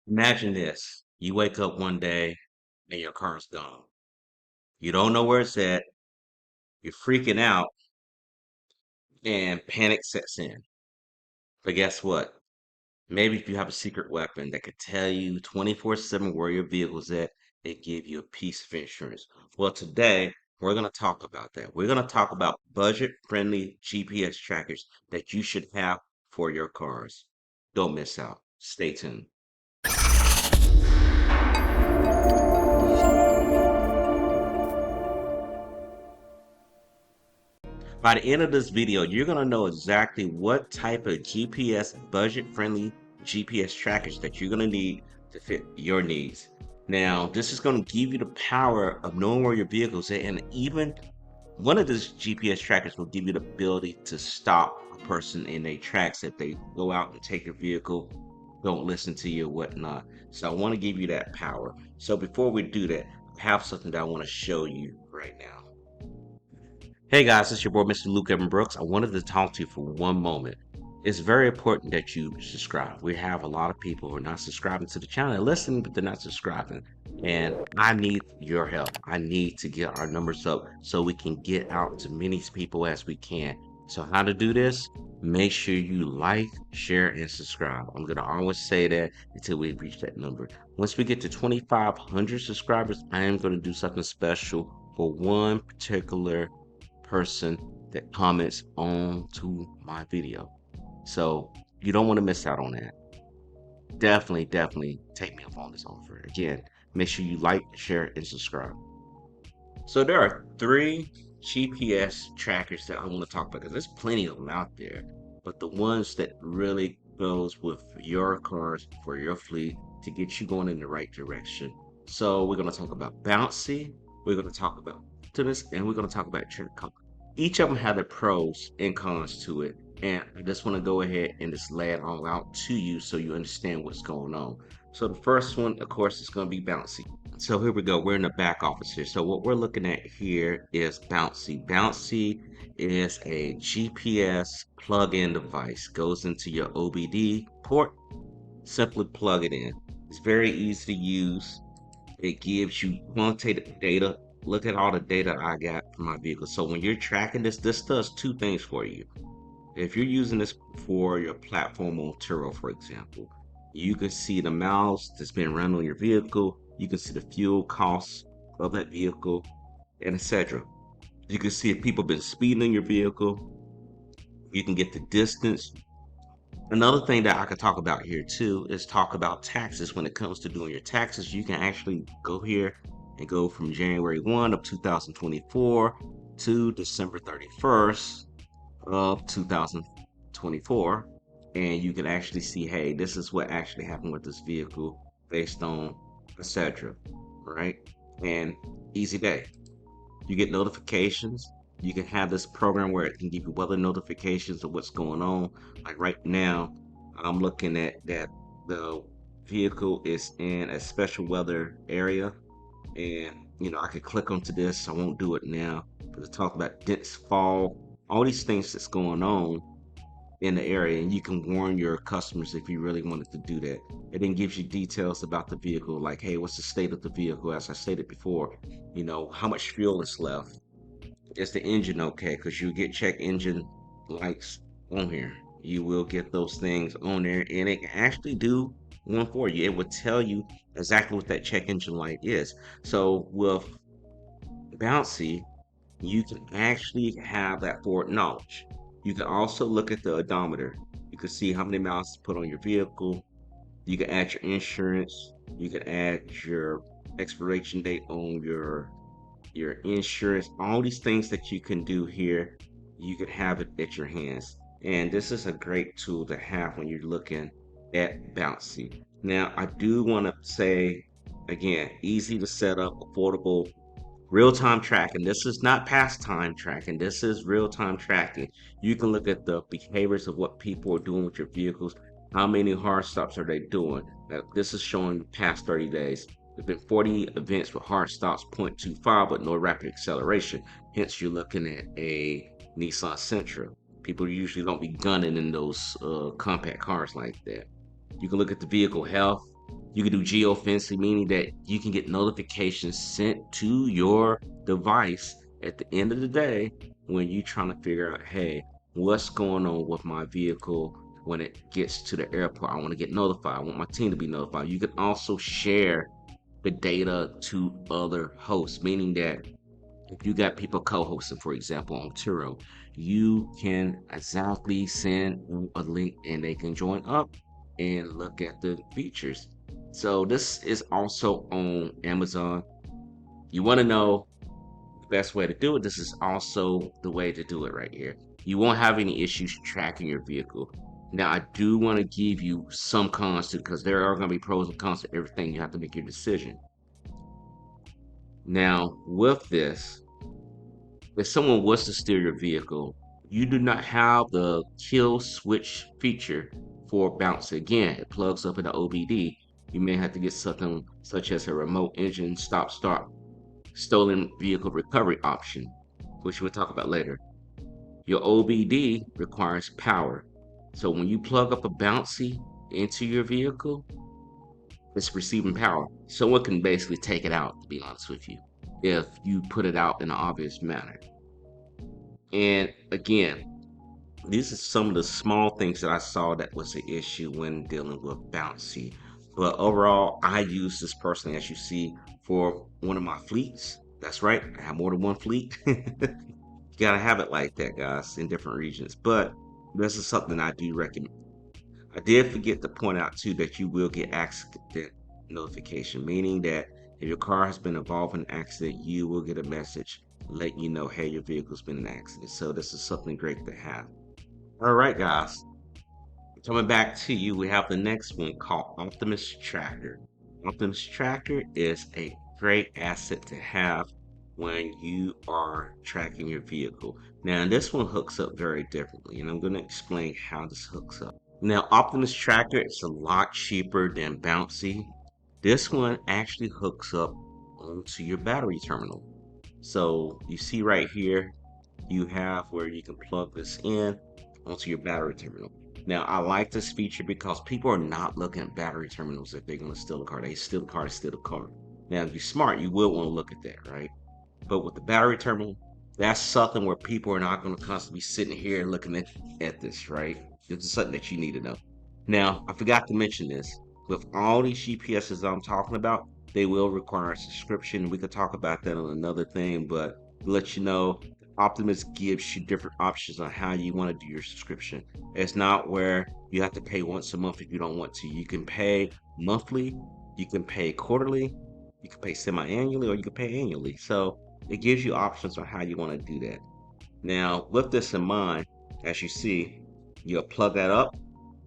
Imagine this. You wake up one day and your car's gone. You don't know where it's at. You're freaking out and panic sets in. But guess what? Maybe if you have a secret weapon that could tell you 24/7 where your vehicle's at, it give you a piece of insurance. Well, today we're going to talk about that. We're going to talk about budget-friendly GPS trackers that you should have for your cars. Don't miss out. Stay tuned. By the end of this video, you're going to know exactly what type of GPS, budget-friendly GPS trackers that you're going to need to fit your needs. Now, this is going to give you the power of knowing where your vehicle's at, and even one of these GPS trackers will give you the ability to stop a person in their tracks if they go out and take your vehicle, don't listen to you, whatnot. So I want to give you that power. So before we do that, I have something that I want to show you right now. Hey guys, it's your boy Mr. Luke Evan Brooks. I wanted to talk to you for one moment. It's very important that you subscribe. We have a lot of people who are not subscribing to the channel. They're listening, but they're not subscribing. And I need your help. I need to get our numbers up so we can get out to many people as we can. So how to do this? Make sure you like, share, and subscribe. I'm going to always say that until we reach that number. Once we get to 2,500 subscribers, I am going to do something special for one particular person that comments on to my video. So you don't want to miss out on that. Definitely take me up on this offer. Again, make sure you like, share, and subscribe. So there are three GPS trackers that I want to talk about because there's plenty of them out there. But the ones that really goes with your cars for your fleet to get you going in the right direction. So we're going to talk about Bouncy, we're going to talk about Optimus, and we're going to talk about Trick. Each of them have their pros and cons to it. And I just want to go ahead and just lay it all out to you so you understand what's going on. So the first one, of course, is going to be Bouncy. So here we go. We're in the back office here. So what we're looking at here is Bouncy. Bouncy is a GPS plug-in device. Goes into your OBD port. Simply plug it in. It's very easy to use. It gives you quantitative data. Look at all the data I got from my vehicle. So when you're tracking this does two things for you. If you're using this for your platform on Turo, for example, you can see the miles that's been run on your vehicle. You can see the fuel costs of that vehicle, and etc. You can see if people have been speeding in your vehicle. You can get the distance. Another thing that I could talk about here too is talk about taxes. When it comes to doing your taxes, you can actually go here and go from January 1 of 2024 to December 31st of 2024, and you can actually see, hey, this is what actually happened with this vehicle based on etc. Right? And easy day. You get notifications. You can have this program where it can give you weather notifications of what's going on. Like right now, I'm looking at that the vehicle is in a special weather area, and I could click onto this. I won't do it now, but to talk about dense fog, all these things that's going on in the area, and you can warn your customers if you really wanted to do that. It then gives you details about the vehicle, like, hey, what's the state of the vehicle? As I stated before, how much fuel is left. Is the engine okay? Because you get check engine lights on here. You will get those things on there, and it can actually do one for you. It will tell you exactly what that check engine light is. So with Bouncy, you can actually have that forward knowledge. You can also look at the odometer. You can see how many miles to put on your vehicle. You can add your insurance. You can add your expiration date on your insurance. All these things that you can do here, you can have it at your hands. And this is a great tool to have when you're looking at Bouncy. Now, I do want to say again, easy to set up, affordable, real-time tracking. This is not past time tracking. This is real-time tracking. You can look at the behaviors of what people are doing with your vehicles. How many hard stops are they doing? Now, this is showing the past 30 days. There've been 40 events with hard stops 0.25 but no rapid acceleration. Hence, you're looking at a Nissan Sentra. People usually don't be gunning in those compact cars like that. You can look at the vehicle health. You can do geofencing, meaning that you can get notifications sent to your device at the end of the day when you're trying to figure out, hey, what's going on with my vehicle when it gets to the airport. I want to get notified. I want my team to be notified. You can also share the data to other hosts, meaning that if you got people co-hosting, for example, on Turo, you can exactly send a link and they can join up and look at the features. So this is also on Amazon. You want to know the best way to do it. This is also the way to do it right here. You won't have any issues tracking your vehicle. Now, I do want to give you some cons too, because there are going to be pros and cons to everything. You have to make your decision. Now, with this, if someone was to steal your vehicle, you do not have the kill switch feature for bounce. Again, it plugs up in the OBD. You may have to get something such as a remote engine stop start stolen vehicle recovery option, which we'll talk about later. Your OBD requires power. So when you plug up a bouncy into your vehicle, it's receiving power. Someone can basically take it out, to be honest with you, if you put it out in an obvious manner. And again, these are some of the small things that I saw that was an issue when dealing with bouncy. But overall, I use this personally, as you see, for one of my fleets. That's right, I have more than one fleet. You gotta have it like that, guys, in different regions. But this is something I do recommend. I did forget to point out too that you will get accident notification, meaning that if your car has been involved in an accident, you will get a message letting you know, hey, your vehicle's been in an accident. So this is something great to have. All right, guys. Coming back to you, we have the next one called Optimus Tracker. Optimus Tracker is a great asset to have when you are tracking your vehicle. Now, this one hooks up very differently, and I'm going to explain how this hooks up. Now, Optimus Tracker is a lot cheaper than Bouncy. This one actually hooks up onto your battery terminal. So you see right here, you have where you can plug this in onto your battery terminal. Now, I like this feature because people are not looking at battery terminals if they're going to steal a car. They steal the car to steal the car. Now, if you're smart, you will want to look at that, right? But with the battery terminal, that's something where people are not going to constantly be sitting here looking at this, right? This is something that you need to know. Now, I forgot to mention this. With all these GPSs I'm talking about, they will require a subscription. We could talk about that on another thing, but to let you know, Optimus gives you different options on how you want to do your subscription. It's not where you have to pay once a month if you don't want to. You can pay monthly, you can pay quarterly, you can pay semi-annually, or you can pay annually. So it gives you options on how you want to do that. Now, with this in mind, as you see, you'll plug that up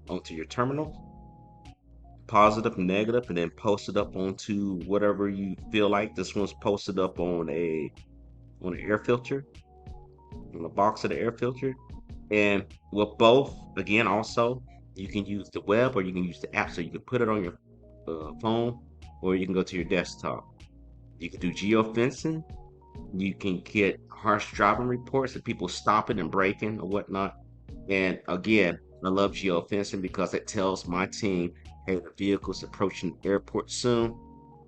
onto your terminal, positive, negative, and then post it up onto whatever you feel like. This one's posted up on an air filter, on the box of the air filter. And with both, again, also you can use the web or you can use the app. So you can put it on your phone or you can go to your desktop. You can do geofencing. You can get harsh driving reports of people stopping and braking or whatnot. And again, I love geofencing because it tells my team, hey, the vehicle's approaching the airport soon.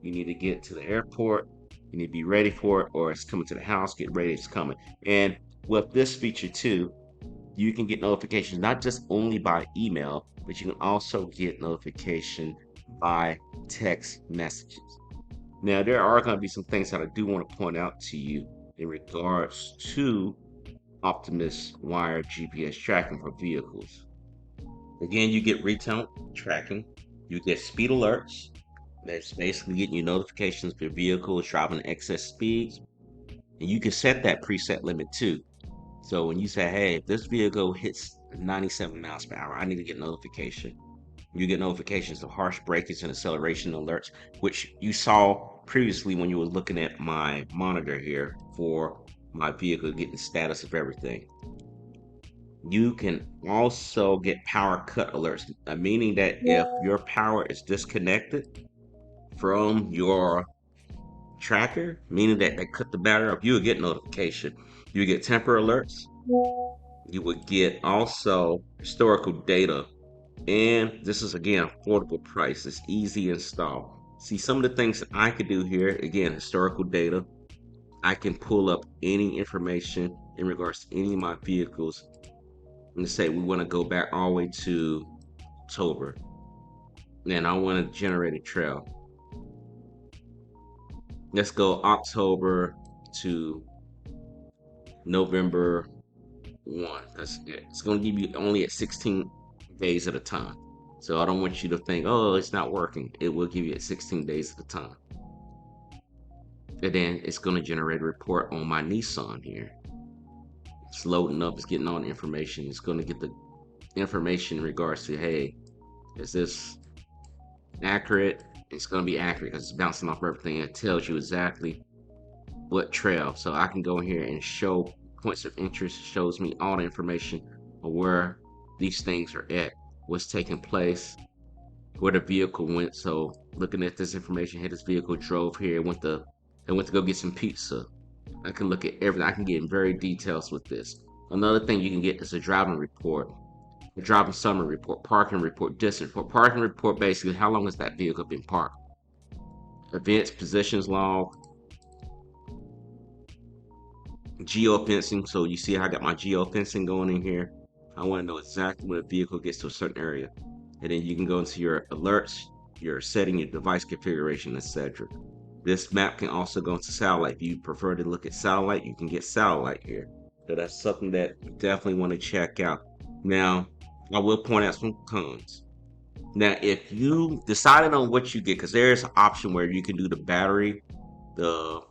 You need to get to the airport. You need to be ready for it, or it's coming to the house. Get ready, it's coming. And with this feature too, you can get notifications not just only by email, but you can also get notification by text messages. Now, there are going to be some things that I do want to point out to you in regards to Optimus wired GPS tracking for vehicles. Again, you get real-time tracking, you get speed alerts. That's basically getting you notifications if your vehicle is driving excess speeds. And you can set that preset limit too. So when you say, hey, if this vehicle hits 97 miles per hour, I need to get notification. You get notifications of harsh braking and acceleration alerts, which you saw previously when you were looking at my monitor here for my vehicle getting status of everything. You can also get power cut alerts, meaning that if your power is disconnected from your tracker, meaning that they cut the battery off, you will get notification. You get temper alerts. You would get also historical data And this is again affordable price. It's easy install. See some of the things that I could do here. Again, historical data. I can pull up any information in regards to any of my vehicles. And say we want to go back all the way to October. And I want to generate a trail. Let's go October to November 1. That's it. It's going to give you only at 16 days at a time. So I don't want you to think, oh, it's not working. It will give you at 16 days at a time. And then it's going to generate a report on my Nissan here. It's loading up, it's getting all the information. It's going to get the information in regards to, hey, is this accurate? It's going to be accurate because it's bouncing off everything. It tells you exactly what trail. So I can go in here and show points of interest. It shows me all the information of where these things are at, what's taking place, where the vehicle went. So looking at this information, hey, this vehicle drove here, it went to go get some pizza. I can look at everything. I can get in very details with this. Another thing you can get is a driving report, a driving summary report, parking report, distance report. Parking report basically how long has that vehicle been parked. Events, positions log, geofencing. So you see how I got my geofencing going in here. I want to know exactly when a vehicle gets to a certain area. And then you can go into your alerts, your setting, your device configuration, etc. This map can also go into satellite. If you prefer to look at satellite, you can get satellite here. So that's something that you definitely want to check out. Now, I will point out some cons. Now, if you decided on what you get, because there's an option where you can do the battery, the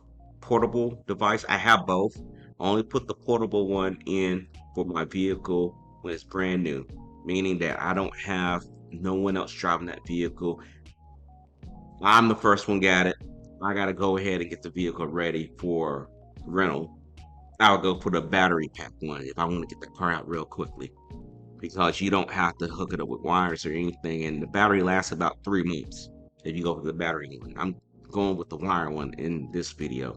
portable device. I have both. I only put the portable one in for my vehicle when it's brand new, meaning that I don't have no one else driving that vehicle. I'm the first one got it. I got to go ahead and get the vehicle ready for rental. I'll go for the battery pack one if I want to get the car out real quickly because you don't have to hook it up with wires or anything, and the battery lasts about 3 months if you go for the battery one. I'm going with the wire one in this video.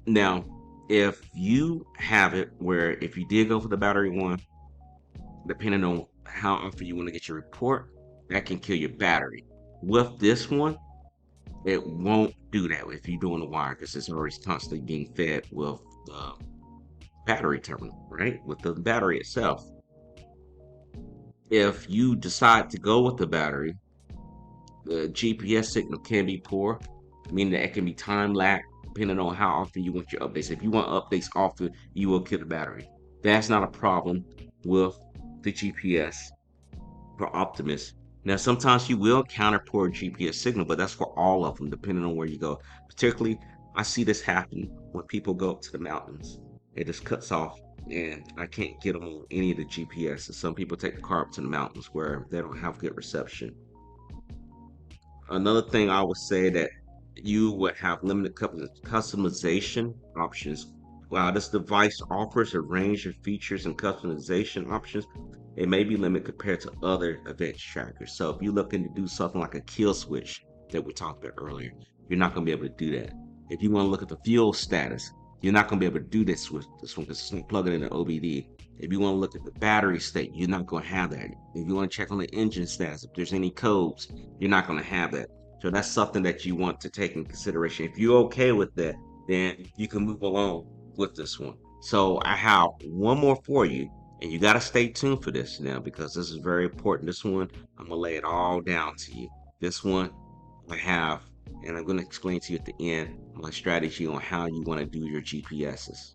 Now, if you have it where if you did go for the battery one, depending on how often you want to get your report, that can kill your battery. With this one, it won't do that if you're doing the wire because it's already constantly being fed with the battery terminal, right? With the battery itself. If you decide to go with the battery, the GPS signal can be poor, meaning that it can be time lag depending on how often you want your updates. If you want updates often, you will kill the battery. That's not a problem with the GPS for Optimus. Now, sometimes you will encounter poor GPS signal, but that's for all of them, depending on where you go. Particularly, I see this happen when people go up to the mountains. It just cuts off, and I can't get them on any of the GPS. Some people take the car up to the mountains where they don't have good reception. Another thing I would say that you would have limited customization options. While this device offers a range of features and customization options, it may be limited compared to other advanced trackers. So if you're looking to do something like a kill switch that we talked about earlier, you're not going to be able to do that. If you want to look at the fuel status, you're not going to be able to do this with this one because it's not plugging in the OBD. If you want to look at the battery state, you're not going to have that. If you want to check on the engine status, if there's any codes, you're not going to have that. So that's something that you want to take in consideration. If you're okay with that, then you can move along with this one. So I have one more for you, and you got to stay tuned for this now because this is very important. This one, I'm going to lay it all down to you. This one I have, and I'm going to explain to you at the end my strategy on how you want to do your GPSs.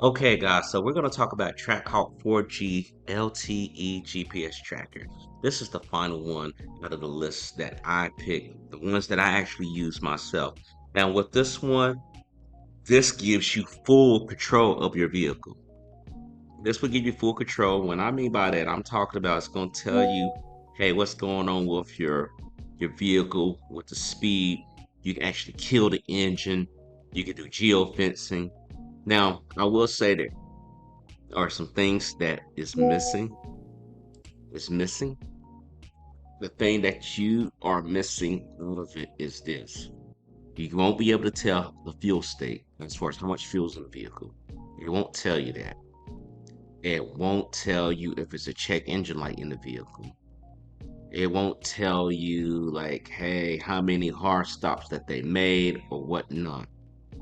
Okay, guys, so we're going to talk about Trackhawk 4G LTE GPS tracker. This is the final one out of the list that I picked, the ones that I actually use myself. Now, with this one, this gives you full control of your vehicle. This will give you full control. When I mean by that, I'm talking about it's going to tell you, hey, what's going on with your vehicle, with the speed. You can actually kill the engine. You can do geofencing. Now, I will say there are some things that is missing. Is missing. The thing that you are missing out of it is this. You won't be able to tell the fuel state as far as how much fuel's in the vehicle. It won't tell you that. It won't tell you if it's a check engine light in the vehicle. It won't tell you like, hey, how many hard stops that they made or whatnot.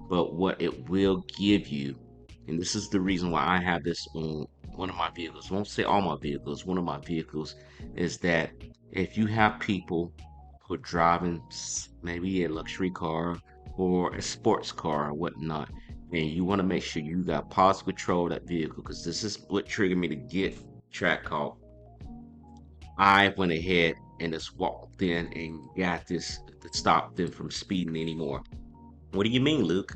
But what it will give you, and this is the reason why I have this on one of my vehicles, I won't say all my vehicles, one of my vehicles, is that if you have people who are driving maybe a luxury car or a sports car or whatnot, and you want to make sure you got positive control of that vehicle, because this is what triggered me to get track call. I went ahead and just walked in and got this to stop them from speeding anymore. What do you mean, Luke?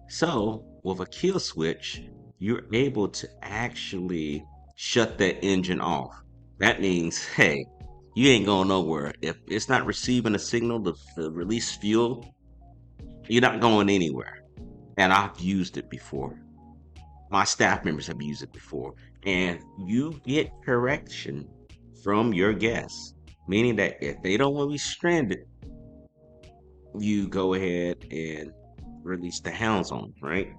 So, with a kill switch, you're able to actually shut that engine off. That means, hey, you ain't going nowhere. If it's not receiving a signal to release fuel, you're not going anywhere. And I've used it before. My staff members have used it before. And you get correction from your guests, meaning that if they don't want to be stranded, you go ahead and release the hounds on them, right?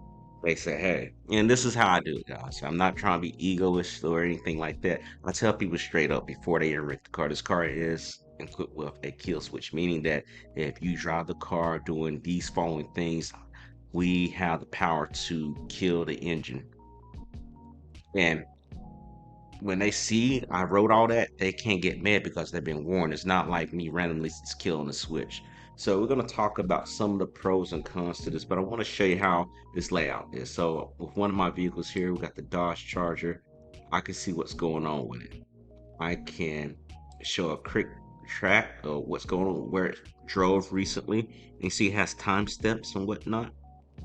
They say, hey, and this is how I do it, guys. I'm not trying to be egoist or anything like that. I tell people straight up before they even wreck the car, this car is equipped with a kill switch, meaning that if you drive the car doing these following things, we have the power to kill the engine. And when they see I wrote all that, they can't get mad because they've been warned. It's not like me randomly just killing a switch. So we're going to talk about some of the pros and cons to this, but I want to show you how this layout is. So with one of my vehicles here, we got the Dodge Charger. I can see what's going on with it. I can show a quick track of what's going on, where it drove recently. You see it has timestamps and whatnot.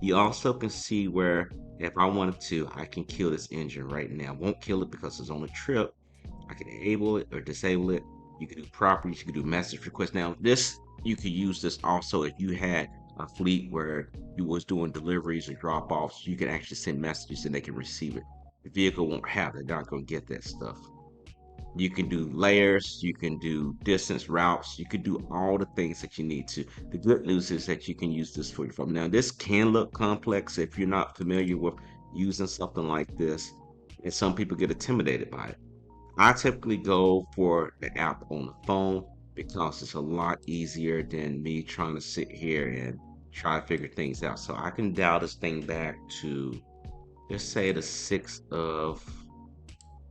You also can see where if I wanted to, I can kill this engine right now. Won't kill it because it's on a trip. I can enable it or disable it. You can do properties, you can do message requests. Now this, you could use this also if you had a fleet where you was doing deliveries or drop offs. You can actually send messages and they can receive it. The vehicle won't have it. They're not going to get that stuff. You can do layers, you can do distance routes, you can do all the things that you need to. The good news is that you can use this for your phone. Now, this can look complex if you're not familiar with using something like this, and some people get intimidated by it. I typically go for the app on the phone because it's a lot easier than me trying to sit here and try to figure things out. So I can dial this thing back to, let's say, the 6th of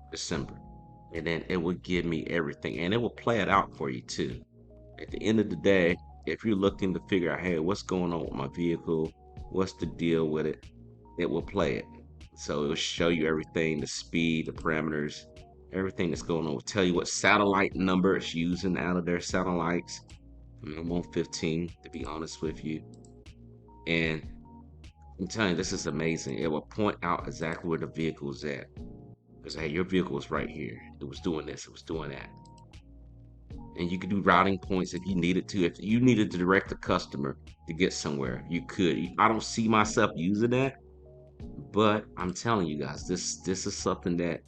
December, and then it will give me everything, and it will play it out for you too. At the end of the day, if you're looking to figure out, hey, what's going on with my vehicle, what's the deal with it, it will play it. So it will show you everything, the speed, the parameters, everything that's going on. It will tell you what satellite number it's using out of their satellites. I'm on 15, to be honest with you. And I'm telling you, this is amazing. It will point out exactly where the vehicle is at. Because, hey, your vehicle was right here. It was doing this, it was doing that. And you could do routing points if you needed to. If you needed to direct a customer to get somewhere, you could. I don't see myself using that, but I'm telling you guys, this is something that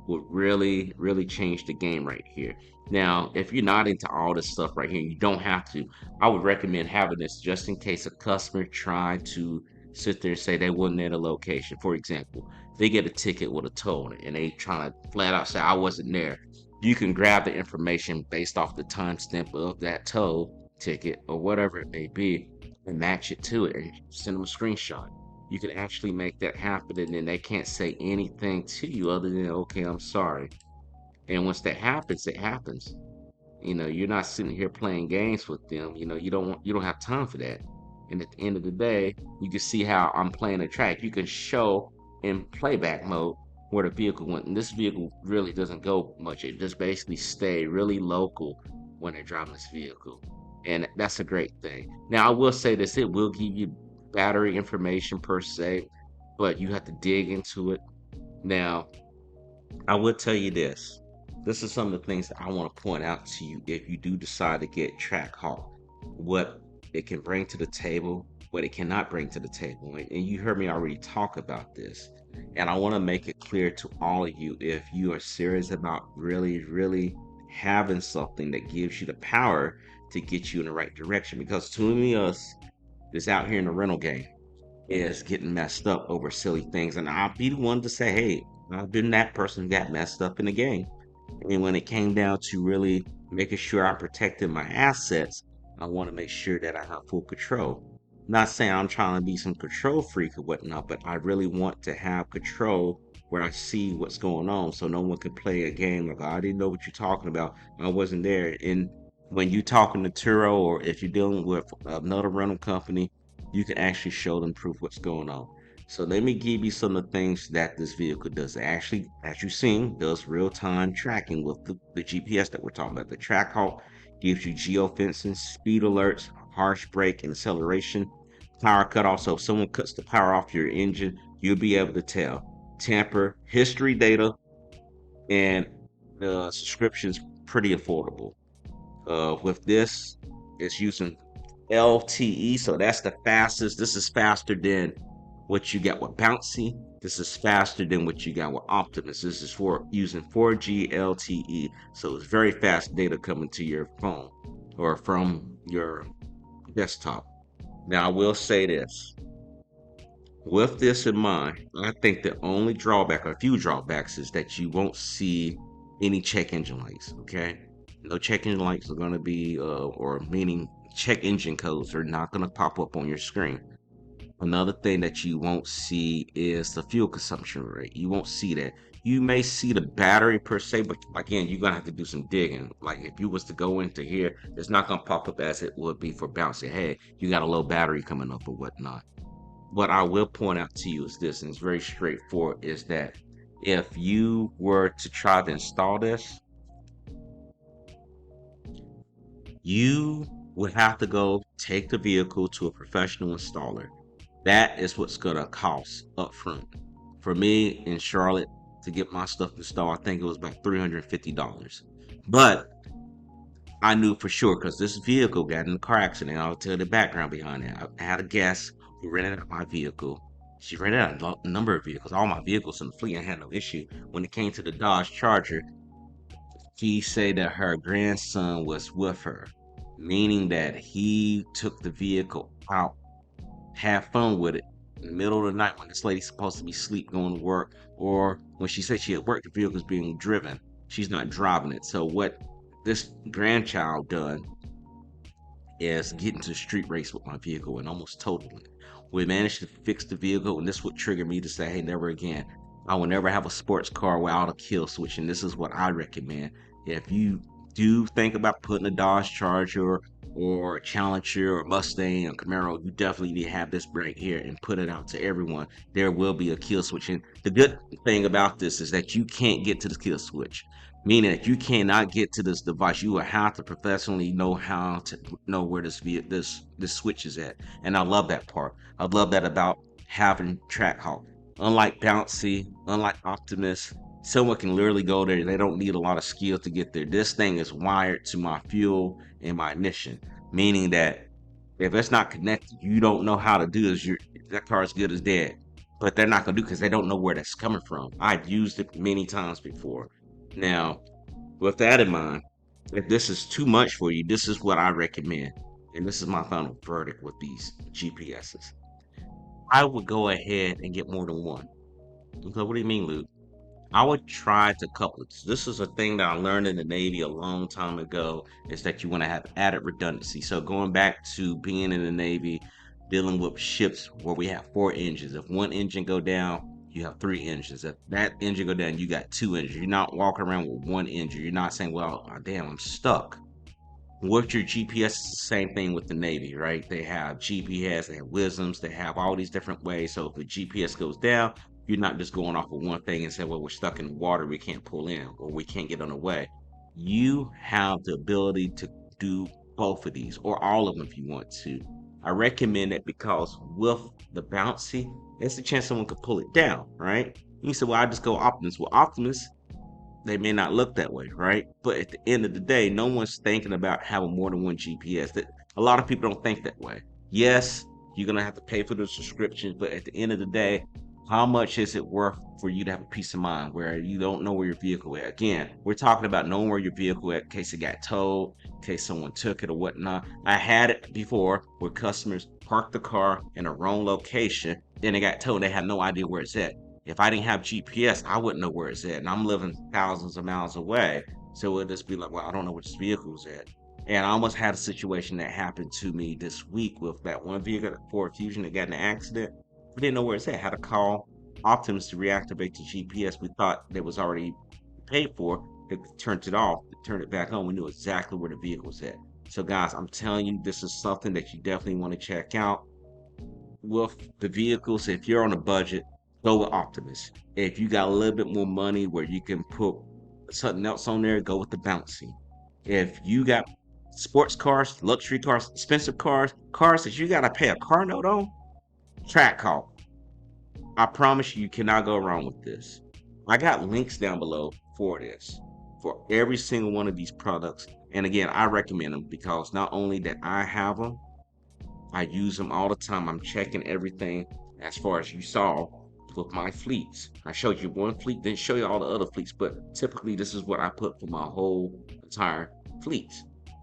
would really change the game right here. Now, if you're not into all this stuff right here, you don't have to. I would recommend having this just in case a customer tried to sit there and say they wasn't at a location. For example, they get a ticket with a toll and they trying to flat out say I wasn't there. You can grab the information based off the timestamp of that toll ticket or whatever it may be and match it to it and send them a screenshot. You can actually make that happen, and then they can't say anything to you other than, okay, I'm sorry. And once that happens, it happens. You're not sitting here playing games with them. You don't have time for that. And at the end of the day, you can see how I'm playing a track. You can show in playback mode where the vehicle went. And this vehicle really doesn't go much. It just basically stay really local when they're driving this vehicle. And that's a great thing. Now, I will say this, it will give you battery information per se, but you have to dig into it. Now, I will tell you this. This is some of the things that I want to point out to you if you do decide to get Track Hawk. What it can bring to the table, what it cannot bring to the table. And you heard me already talk about this. And I want to make it clear to all of you if you are serious about really having something that gives you the power to get you in the right direction. Because too many of us that's out here in the rental game is getting messed up over silly things. And I'll be the one to say, hey, I've been that person who got messed up in the game. And when it came down to really making sure I'm protecting my assets, I want to make sure that I have full control. Not saying I'm trying to be some control freak or whatnot, but I really want to have control where I see what's going on so no one can play a game like, I didn't know what you're talking about. I wasn't there. And when you talking to Turo or if you're dealing with another rental company, you can actually show them proof what's going on. So let me give you some of the things that this vehicle does. It actually, as you've seen, does real-time tracking with the GPS that we're talking about. The track halt gives you geofencing, speed alerts, harsh brake and acceleration, power cut off. So if someone cuts the power off your engine, you'll be able to tell. Tamper, history data, and the subscription's pretty affordable. With this, it's using LTE, so that's the fastest. This is faster than what you got with Bouncy. This is faster than what you got with Optimus. This is for using 4G LTE, so it's very fast data coming to your phone or from your desktop. Now, I will say this. With this in mind, I think the only drawback, or a few drawbacks, is that you won't see any check engine lights. Okay, no check engine lights are going to be, or meaning check engine codes are not going to pop up on your screen. Another thing that you won't see is the fuel consumption rate. You won't see that. You may see the battery per se, but again, you're gonna have to do some digging. Like if you was to go into here, it's not gonna pop up as it would be for Bouncy. Hey, you got a low battery coming up or whatnot. What I will point out to you is this, and it's very straightforward, is that if you were to try to install this, you would have to go take the vehicle to a professional installer. That is what's gonna cost up front. For me in Charlotte to get my stuff installed, I think it was about $350. But I knew for sure because this vehicle got in a car accident. I'll tell you the background behind it. I had a guest who rented out my vehicle. She rented out a number of vehicles, all my vehicles in the fleet, and had no issue. When it came to the Dodge Charger, she said that her grandson was with her, meaning that he took the vehicle out, have fun with it in the middle of the night when this lady's supposed to be asleep going to work, or when she said she had work, the vehicle's being driven. She's not driving it. So what this grandchild done is get into a street race with my vehicle and almost totaled it. We managed to fix the vehicle, and this would trigger me to say, hey, never again. I will never have a sports car without a kill switch, and this is what I recommend. If you do think about putting a Dodge Charger or a Challenger or Mustang or Camaro, you definitely need to have this right here and put it out to everyone. There will be a kill switch. And the good thing about this is that you can't get to the kill switch, meaning that you cannot get to this device. You will have to professionally know how to know where this switch is at. And I love that part. I love that about having track halt. Unlike Bouncy, unlike Optimus, someone can literally go there. They don't need a lot of skill to get there. This thing is wired to my fuel and my ignition, meaning that if it's not connected, you don't know how to do this. That car is good as dead. But they're not gonna do because they don't know where that's coming from. I've used it many times before. Now, with that in mind, if this is too much for you, this is what I recommend. And this is my final verdict with these GPSs. I would go ahead and get more than one. Okay, what do you mean, Luke? I would try to couple it. This is a thing that I learned in the Navy a long time ago, is that you want to have added redundancy. So going back to being in the Navy, dealing with ships where we have four engines. If one engine go down, you have three engines. If that engine go down, you got two engines. You're not walking around with one engine. You're not saying, well, damn, I'm stuck. With your GPS, it's the same thing with the Navy, right? They have GPS, they have wisdoms, they have all these different ways. So if the GPS goes down, you're not just going off of one thing and saying, well, we're stuck in the water, we can't pull in, or we can't get on the way. You have the ability to do both of these, or all of them if you want to. I recommend it because with the bouncy, there's a chance someone could pull it down, right? You say, well, I just go Optimus. Well, Optimus, they may not look that way, right? But at the end of the day, no one's thinking about having more than one GPS. That a lot of people don't think that way. Yes, you're gonna have to pay for the subscriptions, but at the end of the day, how much is it worth for you to have a peace of mind where you don't know where your vehicle is? Again, we're talking about knowing where your vehicle is in case it got towed, in case someone took it or whatnot. I had it before where customers parked the car in a wrong location, then it got towed. They had no idea where it's at. If I didn't have GPS, I wouldn't know where it's at. And I'm living thousands of miles away. So it would just be like, well, I don't know where this vehicle's at. And I almost had a situation that happened to me this week with that one vehicle, that Ford Fusion, that got in an accident. We didn't know where it's at. Had to call Optimus to reactivate the GPS. We thought it was already paid for. It turned it off, turned it back on. We knew exactly where the vehicle was at. So, guys, I'm telling you, this is something that you definitely want to check out with the vehicles. If you're on a budget, go with Optimus. If you got a little bit more money where you can put something else on there, go with the Bouncy. If you got sports cars, luxury cars, expensive cars, cars that you got to pay a car note on, Track Call. I promise you, you cannot go wrong with this. I got links down below for this, for every single one of these products. And again, I recommend them because not only that I have them, I use them all the time. I'm checking everything as far as you saw with my fleets. I showed you one fleet, didn't show you all the other fleets, but typically this is what I put for my whole entire fleet.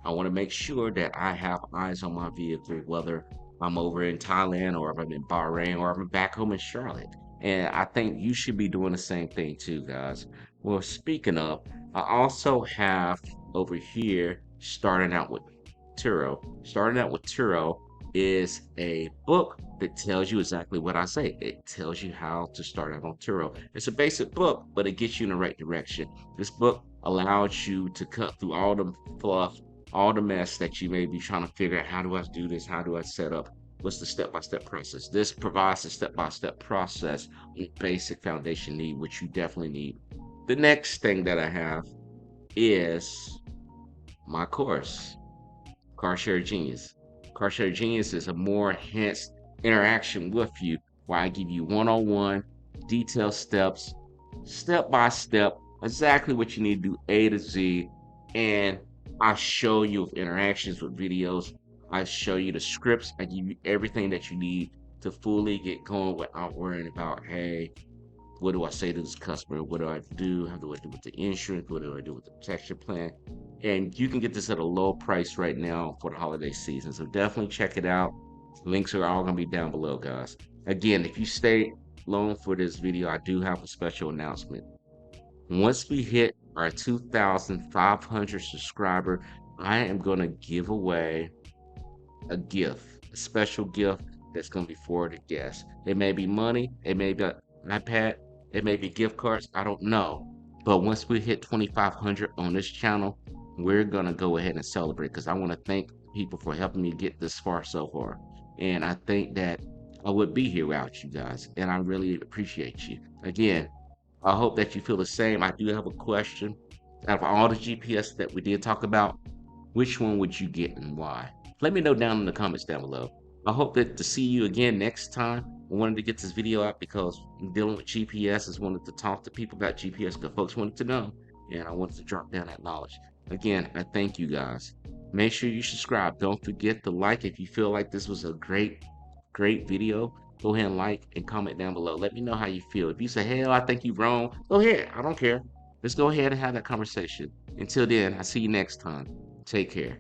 I want to make sure that I have eyes on my vehicle, whether I'm over in Thailand or if I'm in Bahrain or if I'm back home in Charlotte. And I think you should be doing the same thing too, guys. Well, speaking of, I also have over here starting out with Turo. Starting out with Turo is a book that tells you exactly what I say. It tells you how to start out on Turo. It's a basic book, but it gets you in the right direction. This book allows you to cut through all the fluff, all the mess that you may be trying to figure out. How do I do this? How do I set up? What's the step-by-step process? This provides a step-by-step process on basic foundation need, which you definitely need. The next thing that I have is my course, Car Share Genius. Car Share Genius is a more enhanced interaction with you where I give you one-on-one detailed steps, step by step, exactly what you need to do A to Z. And I show you with interactions with videos. I show you the scripts. I give you everything that you need to fully get going without worrying about, hey, what do I say to this customer? What do I do? How do I do with the insurance? What do I do with the protection plan? And you can get this at a low price right now for the holiday season. So definitely check it out. Links are all going to be down below, guys. Again, if you stay long for this video, I do have a special announcement. Once we hit our 2,500 subscriber, I am going to give away a gift, a special gift that's going to be for the guests. It may be money, it may be an iPad, it may be gift cards, I don't know. But once we hit 2,500 on this channel, we're going to go ahead and celebrate because I want to thank people for helping me get this far so far. And I think that I would be here without you guys, and I really appreciate you. Again, I hope that you feel the same. I do have a question. Out of all the GPS that we did talk about, which one would you get and why? Let me know down in the comments down below. I hope that to see you again next time. I wanted to get this video out because I'm dealing with GPS. I just wanted to talk to people about GPS because folks wanted to know, and I wanted to drop down that knowledge. Again, I thank you guys. Make sure you subscribe. Don't forget to like if you feel like this was a great video. Go ahead and like and comment down below. Let me know how you feel. If you say, hell, I think you're wrong, go ahead. I don't care. Let's go ahead and have that conversation. Until then, I'll see you next time. Take care.